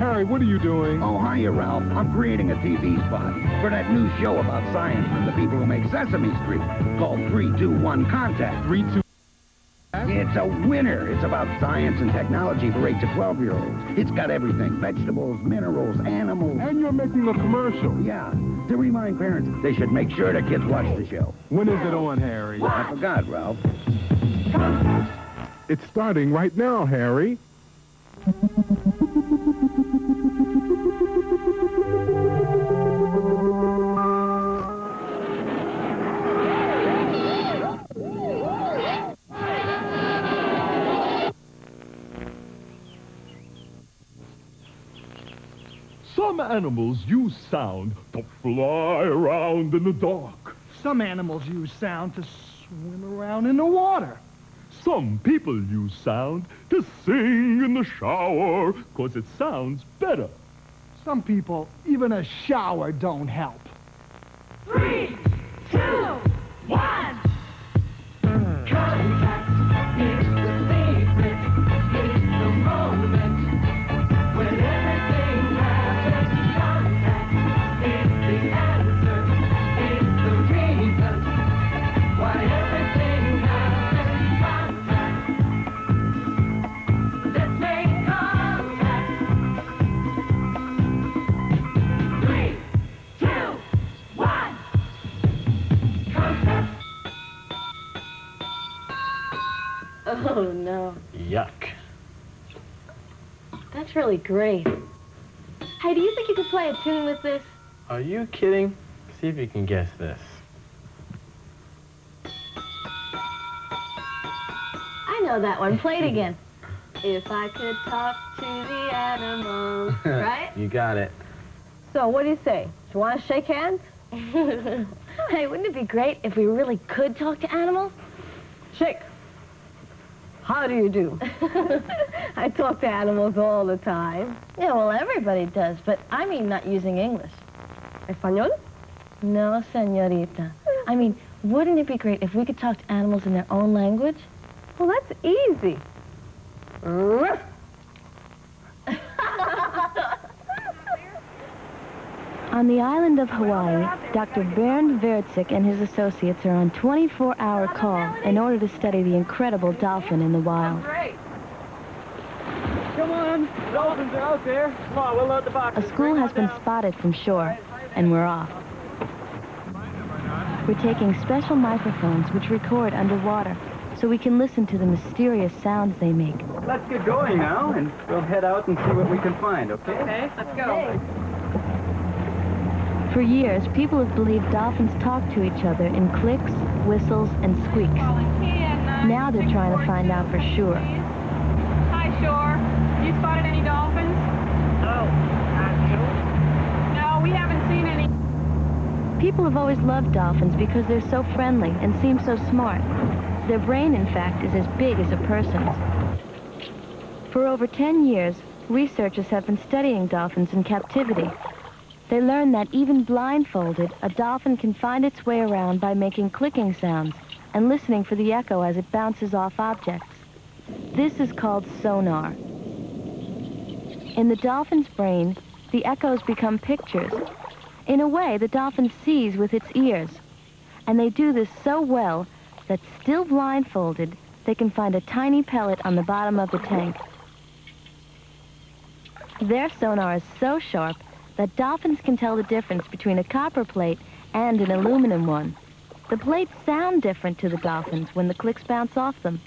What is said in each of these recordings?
Harry, what are you doing? Oh, hiya, Ralph. I'm creating a TV spot for that new show about science from the people who make Sesame Street called 3-2-1 Contact. 3, 2... It's a winner. It's about science and technology for 8 to 12-year-olds. It's got everything. Vegetables, minerals, animals. And you're making a commercial. Yeah. To remind parents, they should make sure their kids watch the show. When is it on, Harry? I forgot, Ralph. It's starting right now, Harry. Some animals use sound to fly around in the dark. Some animals use sound to swim around in the water. Some people use sound to sing in the shower, 'cause it sounds better. Some people, even a shower don't help. 3, 2, 1. Contact is the secret, it's the moment when everything happens. Contact is the answer, it's the reason why everything happens. Contact. Let's make contact. 3, 2, 1. Contact. Oh, no. Yuck. That's really great. Hey, do you think you could play a tune with this? Are you kidding? See if you can guess this. I know that one. Play it again. If I could talk to the animals, right? You got it. So, what do you say? Do you want to shake hands? Hey, wouldn't it be great if we really could talk to animals? Shake. How do you do? I talk to animals all the time. Yeah, well, everybody does, but I mean not using English. Español? No, señorita. I mean, wouldn't it be great if we could talk to animals in their own language? Well, that's easy. On the island of Hawaii, Dr. Bernd Verzik and his associates are on 24-hour call in order to study the incredible dolphin in the wild. Come on, dolphins are out there. Come on, we'll load the box. A school has been spotted from shore, and we're off. We're taking special microphones which record underwater, so we can listen to the mysterious sounds they make. Let's get going now, and we'll head out and see what we can find, okay? Okay, let's go. For years, people have believed dolphins talk to each other in clicks, whistles, and squeaks. Now they're trying to find out for sure. Hi, Shore. You spotted any dolphins? No, we haven't seen any. People have always loved dolphins because they're so friendly and seem so smart. Their brain, in fact, is as big as a person's. For over 10 years, researchers have been studying dolphins in captivity. They learned that even blindfolded, a dolphin can find its way around by making clicking sounds and listening for the echo as it bounces off objects. This is called sonar. In the dolphin's brain, the echoes become pictures. In a way, the dolphin sees with its ears. And they do this so well that, still blindfolded, they can find a tiny pellet on the bottom of the tank. Their sonar is so sharp that dolphins can tell the difference between a copper plate and an aluminum one. The plates sound different to the dolphins when the clicks bounce off them.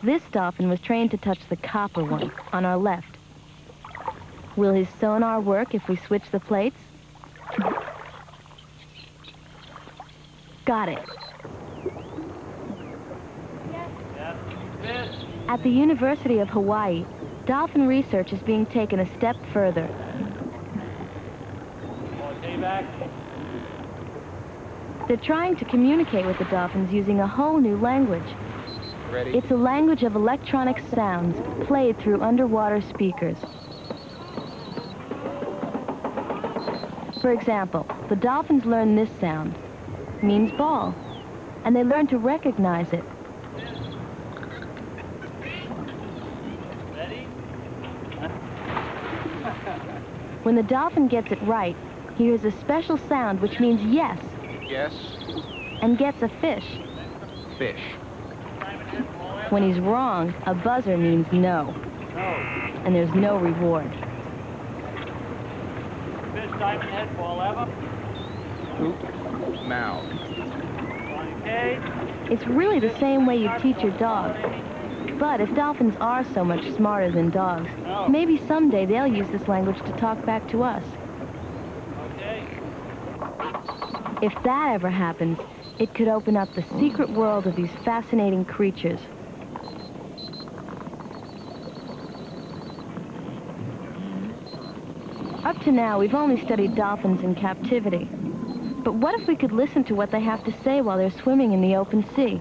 This dolphin was trained to touch the copper one on our left. Will his sonar work if we switch the plates? Got it. At the University of Hawaii, dolphin research is being taken a step further. They're trying to communicate with the dolphins using a whole new language. Ready? It's a language of electronic sounds played through underwater speakers. For example, the dolphins learn this sound, means ball, and they learn to recognize it. When the dolphin gets it right, he hears a special sound which means yes, Yes. and gets a fish. Fish. When he's wrong, a buzzer means no. And there's no reward. Fish diamond head ball ever. Poop. Mouth. Okay. It's really the same way you teach your dog. But if dolphins are so much smarter than dogs, maybe someday they'll use this language to talk back to us. Okay. If that ever happens, it could open up the secret world of these fascinating creatures. Up to now, we've only studied dolphins in captivity. But what if we could listen to what they have to say while they're swimming in the open sea?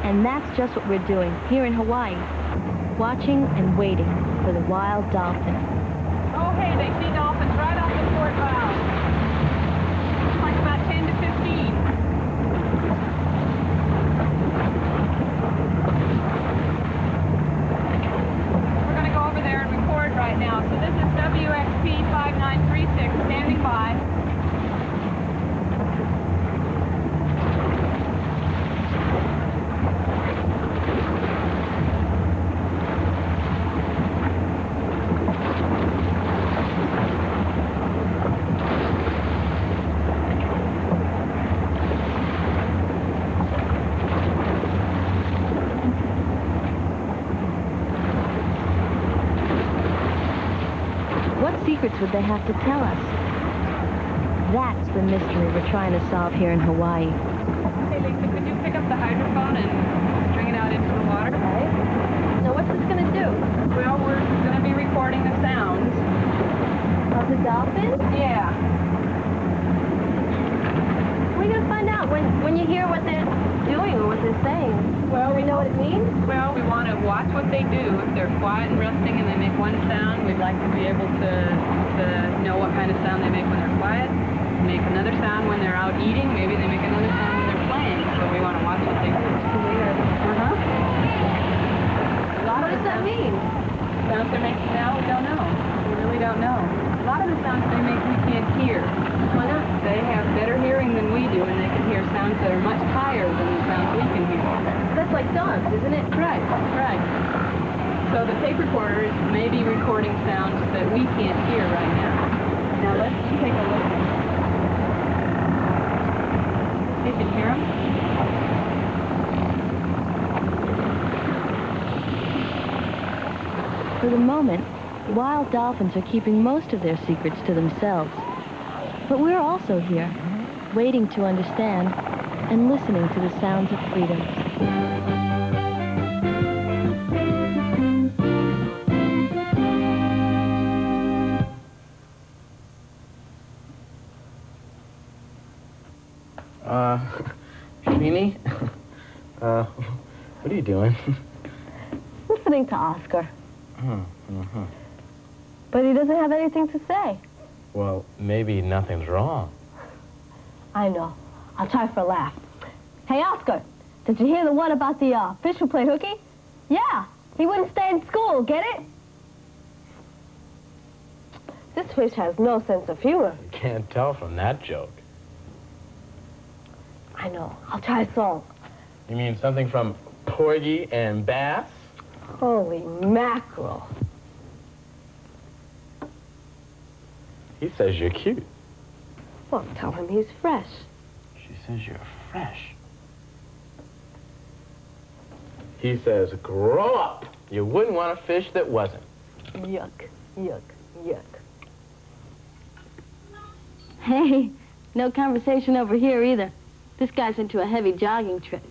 And that's just what we're doing here in Hawaii, watching and waiting for the wild dolphin. Oh, hey, they see dolphins right off the port bow. Looks like about 10 to 15. We're going to go over there and record right now. So this is WXP 5936 standing by. Secrets would they have to tell us? That's the mystery we're trying to solve here in Hawaii. Hey, Lisa, could you pick up the hydrophone and string it out into the water? Okay. So what's this going to do? Well, we're going to be recording the sounds. Of the dolphins? Yeah. We're going to find out when you hear what they're doing or what they're saying. Well, we know what it means? Well, we want to watch what they do. If they're quiet and resting and they make one sound, we'd like to be able to know what kind of sound they make when they're quiet. Make another sound when they're out eating. Maybe they make another sound when they're playing. So we want to watch what they do. Weird. Uh-huh. What does that mean? Sounds they're making now, we don't know. We really don't know. A lot of the sounds they make we can't hear. Why not? They have better hearing than we do, and they can hear sounds that are much higher than the sounds we can hear. That's like dogs, isn't it? Right, right. So the tape recorder is maybe recording sounds that we can't hear right now. Now let's take a look. You can hear them? For the moment, wild dolphins are keeping most of their secrets to themselves. But we're also here, waiting to understand and listening to the sounds of freedom. Jeannie? What are you doing? Listening to Oscar. Mm-hmm. But he doesn't have anything to say. Well, maybe nothing's wrong. I know. I'll try for a laugh. Hey, Oscar, did you hear the one about the fish who played hooky? Yeah, he wouldn't stay in school, get it? This fish has no sense of humor. Can't tell from that joke. I know. I'll try a song. You mean something from Porgy and Bass? Holy mackerel. He says you're cute. Well, tell him he's fresh. She says you're fresh. He says, grow up. You wouldn't want a fish that wasn't. Yuck, yuck, yuck. Hey, no conversation over here either. This guy's into a heavy jogging trip.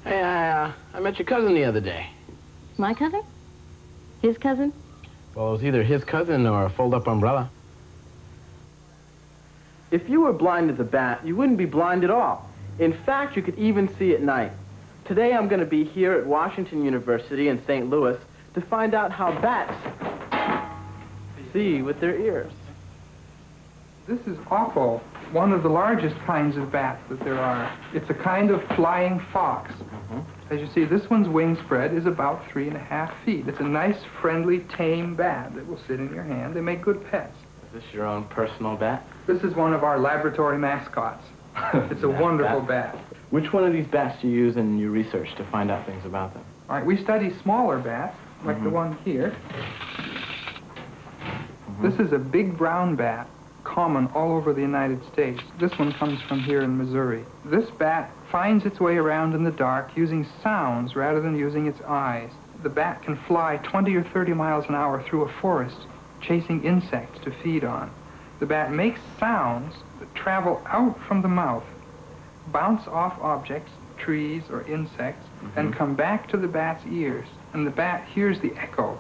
Hey, I met your cousin the other day. My cousin? His cousin? Well, it was either his cousin or a fold-up umbrella. If you were blind as a bat, you wouldn't be blind at all. In fact, you could even see at night. Today, I'm going to be here at Washington University in St. Louis to find out how bats see with their ears. This is awful. One of the largest kinds of bats that there are. It's a kind of flying fox. Mm-hmm. As you see, this one's wing spread is about 3.5 feet. It's a nice, friendly, tame bat that will sit in your hand. They make good pets. Is this your own personal bat? This is one of our laboratory mascots. It's a wonderful bat. Which one of these bats do you use in your research to find out things about them? All right, we study smaller bats, like the one here. This is a big brown bat, common all over the United States. This one comes from here in Missouri. This bat finds its way around in the dark using sounds rather than using its eyes. The bat can fly 20 or 30 miles an hour through a forest, chasing insects to feed on. The bat makes sounds that travel out from the mouth, bounce off objects, trees or insects, and come back to the bat's ears. And the bat hears the echo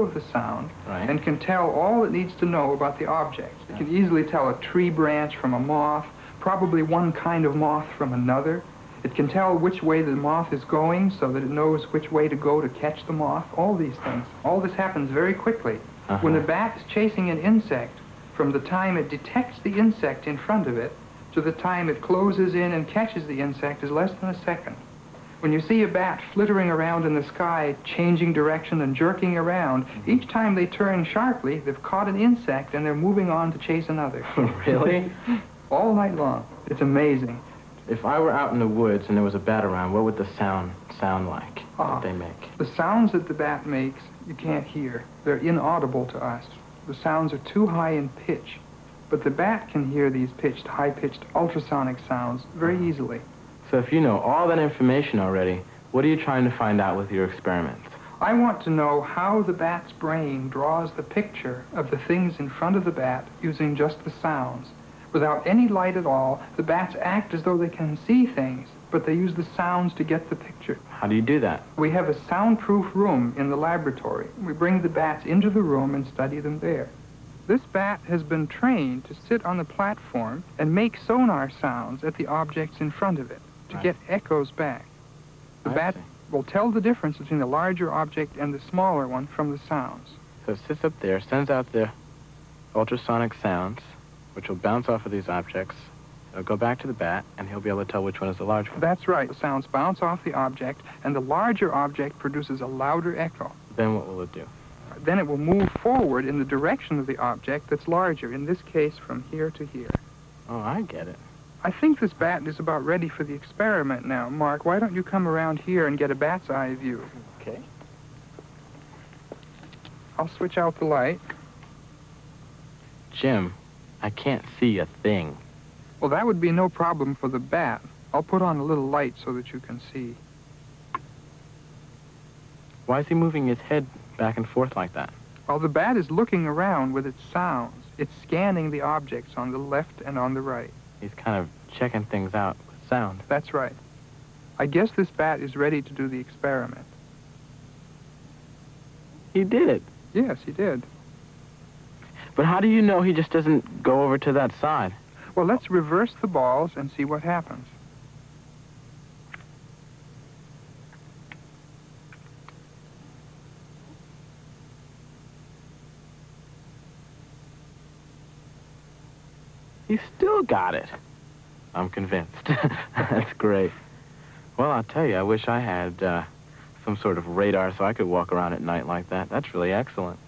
of the sound, and can tell all it needs to know about the object. It can easily tell a tree branch from a moth, probably one kind of moth from another. It can tell which way the moth is going so that it knows which way to go to catch the moth, all these things. All this happens very quickly. When the bat is chasing an insect, from the time it detects the insect in front of it to the time it closes in and catches the insect is less than a second. When you see a bat flittering around in the sky, changing direction and jerking around, each time they turn sharply, they've caught an insect and they're moving on to chase another. Really? All night long. It's amazing. If I were out in the woods and there was a bat around, what would the sound like that they make? The sounds that the bat makes, you can't hear. They're inaudible to us. The sounds are too high in pitch. But the bat can hear these pitched, high-pitched ultrasonic sounds very easily. So if you know all that information already, what are you trying to find out with your experiments? I want to know how the bat's brain draws the picture of the things in front of the bat using just the sounds. Without any light at all, the bats act as though they can see things, but they use the sounds to get the picture. How do you do that? We have a soundproof room in the laboratory. We bring the bats into the room and study them there. This bat has been trained to sit on the platform and make sonar sounds at the objects in front of it to get echoes back. The bat will tell the difference between the larger object and the smaller one from the sounds. So it sits up there, sends out the ultrasonic sounds, which will bounce off of these objects. It'll go back to the bat, and he'll be able to tell which one is the large one. That's right. The sounds bounce off the object, and the larger object produces a louder echo. Then what will it do? Then it will move forward in the direction of the object that's larger, in this case from here to here. Oh, I get it. I think this bat is about ready for the experiment now. Mark, why don't you come around here and get a bat's eye view? Okay. I'll switch out the light. Jim, I can't see a thing. Well, that would be no problem for the bat. I'll put on a little light so that you can see. Why is he moving his head back and forth like that? Well, the bat is looking around with its sounds. It's scanning the objects on the left and on the right. He's kind of checking things out with sound. That's right. I guess this bat is ready to do the experiment. He did it. Yes, he did. But how do you know he just doesn't go over to that side? Well, let's reverse the balls and see what happens. He still got it. I'm convinced. That's great. Well, I'll tell you, I wish I had some sort of radar so I could walk around at night like that. That's really excellent.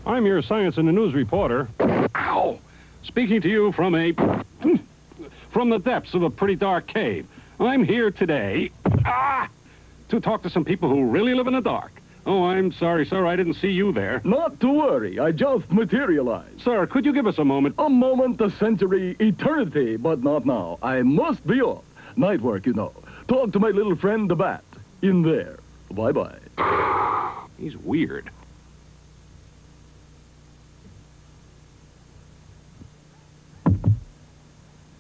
I'm your Science in the News reporter. Ow! Speaking to you from the depths of a pretty dark cave. I'm here today, to talk to some people who really live in the dark. Oh, I'm sorry, sir, I didn't see you there. Not to worry, I just materialized. Sir, could you give us a moment? A moment, a century, eternity, but not now. I must be off. Night work, you know. Talk to my little friend, the bat. In there. Bye-bye. He's weird.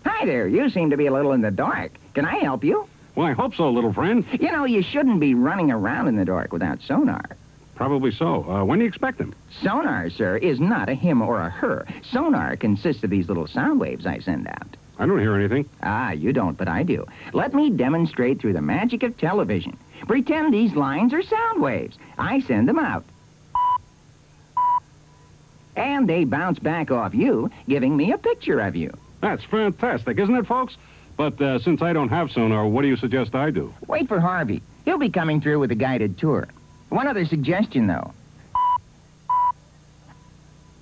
Hi there, you seem to be a little in the dark. Can I help you? Well, I hope so, little friend. You know, you shouldn't be running around in the dark without sonar. Probably so. When do you expect him? Sonar, sir, is not a him or a her. Sonar consists of these little sound waves I send out. I don't hear anything. Ah, you don't, but I do. Let me demonstrate through the magic of television. Pretend these lines are sound waves. I send them out. And they bounce back off you, giving me a picture of you. That's fantastic, isn't it, folks? But since I don't have sonar, what do you suggest I do? Wait for Harvey. He'll be coming through with a guided tour. One other suggestion, though.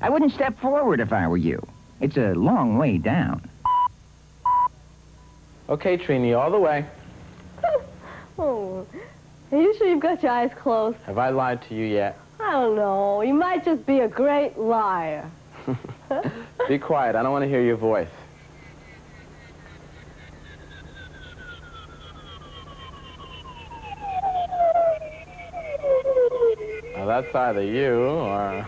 I wouldn't step forward if I were you. It's a long way down. Okay, Trini, all the way. Oh, are you sure you've got your eyes closed? Have I lied to you yet? I don't know. You might just be a great liar. Be quiet. I don't want to hear your voice. Now, that's either you or...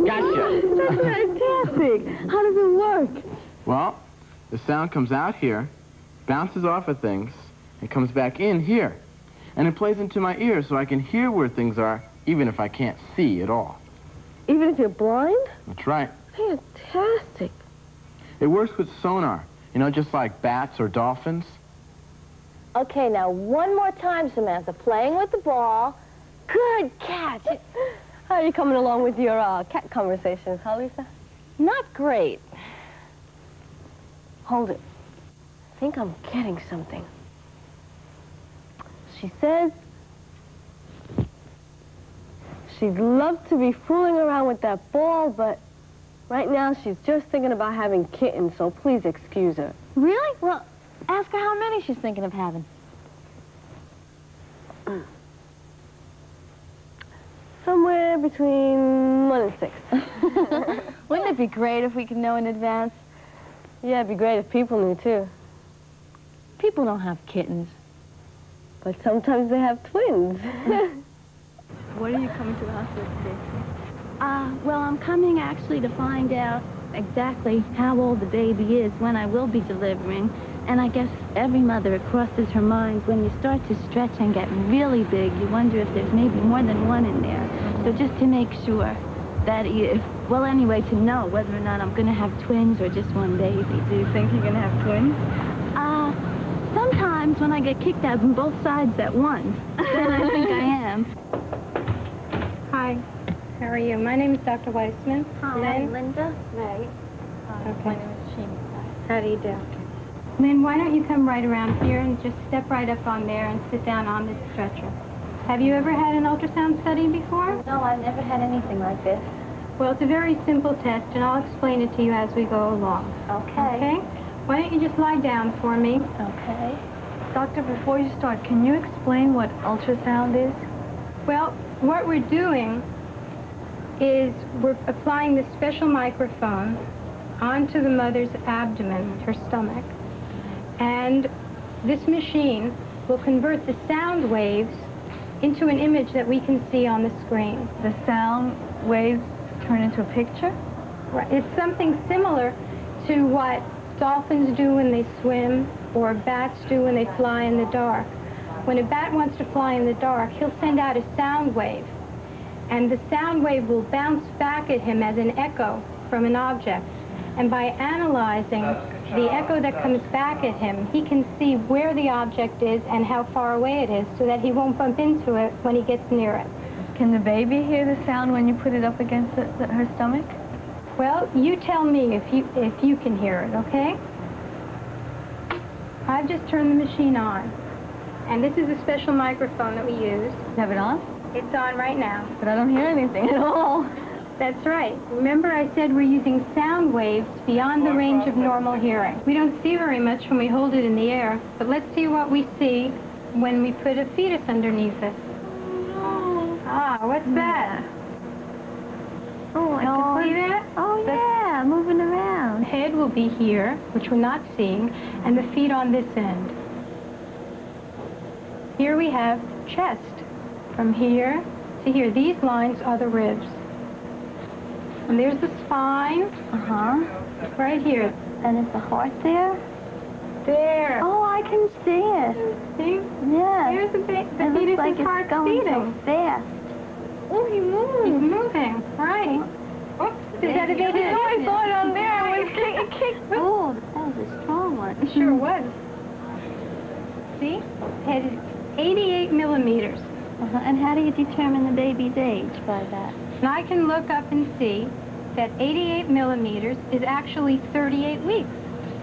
Gotcha. That's fantastic. How does it work? Well, the sound comes out here, bounces off of things, and comes back in here. And it plays into my ear so I can hear where things are, even if I can't see at all. Even if you're blind? That's right. Fantastic. It works with sonar, you know, just like bats or dolphins. Okay, now one more time, Samantha. Playing with the ball. Good catch. How are you coming along with your cat conversations, huh, Lisa? Not great. Hold it. I think I'm getting something. She says she'd love to be fooling around with that ball, but right now she's just thinking about having kittens, so please excuse her. Really? Well, ask her how many she's thinking of having. Somewhere between 1 and 6. Wouldn't it be great if we could know in advance? Yeah, it'd be great if people knew, too. People don't have kittens. But sometimes they have twins. What are you coming to the hospital to do? Well, I'm coming actually to find out exactly how old the baby is when I will be delivering. And I guess every mother, it crosses her mind when you start to stretch and get really big, you wonder if there's maybe more than one in there. So just to make sure that well, anyway, to know whether or not I'm going to have twins or just one baby. Do you think you're going to have twins? Sometimes when I get kicked out from both sides at once, then I think I am. Hi, how are you? My name is Dr. Weissman. Hi, Lynn? Linda. Right. Okay. My name is Sheena. How do you do? Lynn, why don't you come right around here and just step right up on there and sit down on this stretcher. Have you ever had an ultrasound study before? No, I've never had anything like this. Well, it's a very simple test, and I'll explain it to you as we go along. Okay. Okay? Why don't you just lie down for me? Okay. Doctor, before you start, can you explain what ultrasound is? Well, what we're doing is we're applying this special microphone onto the mother's abdomen, her stomach. And this machine will convert the sound waves into an image that we can see on the screen. The sound waves turn into a picture? Right. It's something similar to what dolphins do when they swim or bats do when they fly in the dark. When a bat wants to fly in the dark, he'll send out a sound wave. And the sound wave will bounce back at him as an echo from an object. And by analyzing the echo that comes back at him, he can see where the object is and how far away it is so that he won't bump into it when he gets near it. Can the baby hear the sound when you put it up against her stomach? Well, you tell me if you can hear it, okay? I've just turned the machine on. And this is a special microphone that we use. You have it on? It's on right now. But I don't hear anything at all. That's right. Remember I said we're using sound waves beyond the range of normal hearing. We don't see very much when we hold it in the air, but let's see what we see when we put a fetus underneath it. Ah, what's that? Oh, I can See that? Oh, yeah, moving around. The head will be here, which we're not seeing, and the feet on this end. Here we have chest. From here to here. These lines are the ribs. And there's the spine. Uh-huh. Right here. And is the heart there? There. Oh, I can see it. See? Yeah. There's the It fetus's looks like heart it's going beating. so fast. Oh, he moves. He's moving. Right. Oops. Is that a baby? No, I saw it on there. It kicked. Oh, that was a strong one. It sure was. See? Head is 88 millimeters. And how do you determine the baby's age by that? And I can look up and see that 88 millimeters is actually 38 weeks.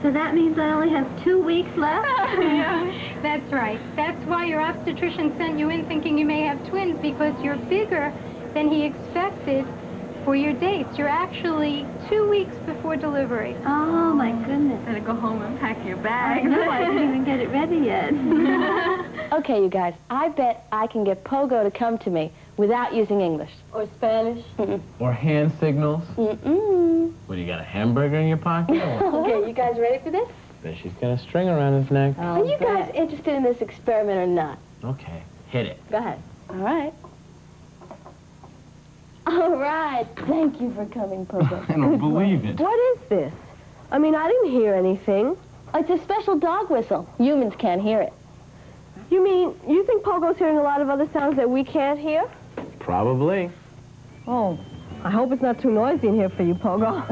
So that means I only have 2 weeks left? Yeah, that's right. That's why your obstetrician sent you in thinking you may have twins, because you're bigger than he expected for your dates. You're actually 2 weeks before delivery. Oh, my goodness. Better go home and pack your I bag. know, I didn't even get it ready yet. Okay, you guys, I bet I can get Pogo to come to me without using English. Or Spanish. Or hand signals. Mm-mm. What, you got a hamburger in your pocket? Or what? Okay, you guys ready for this? Then she's got a string around his neck. Are you guys interested in this experiment or not? Okay, hit it. Go ahead. All right. All right. Thank you for coming, Pogo. I don't believe it. What is this? I mean, I didn't hear anything. It's a special dog whistle. Humans can't hear it. You mean, you think Pogo's hearing a lot of other sounds that we can't hear? Probably. Oh, I hope it's not too noisy in here for you, Pogo.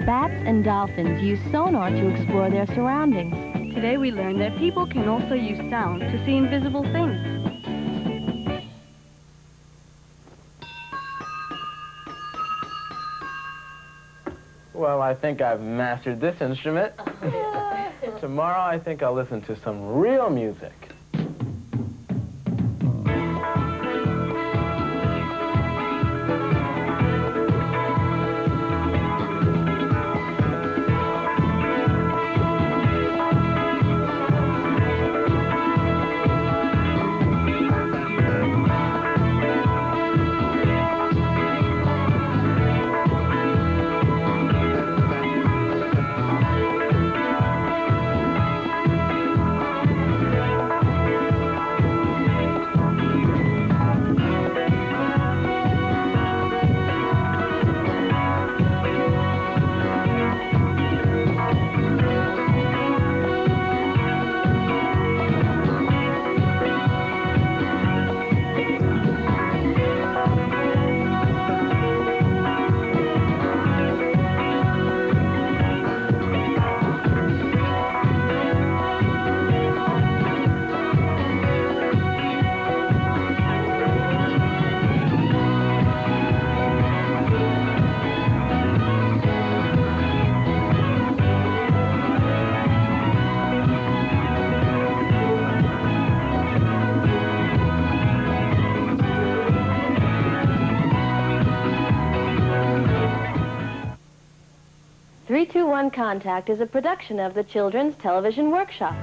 Bats and dolphins use sonar to explore their surroundings. Today we learned that people can also use sound to see invisible things. Well, I think I've mastered this instrument. Tomorrow, I think I'll listen to some real music. Three, Two, One Contact is a production of the Children's Television Workshop.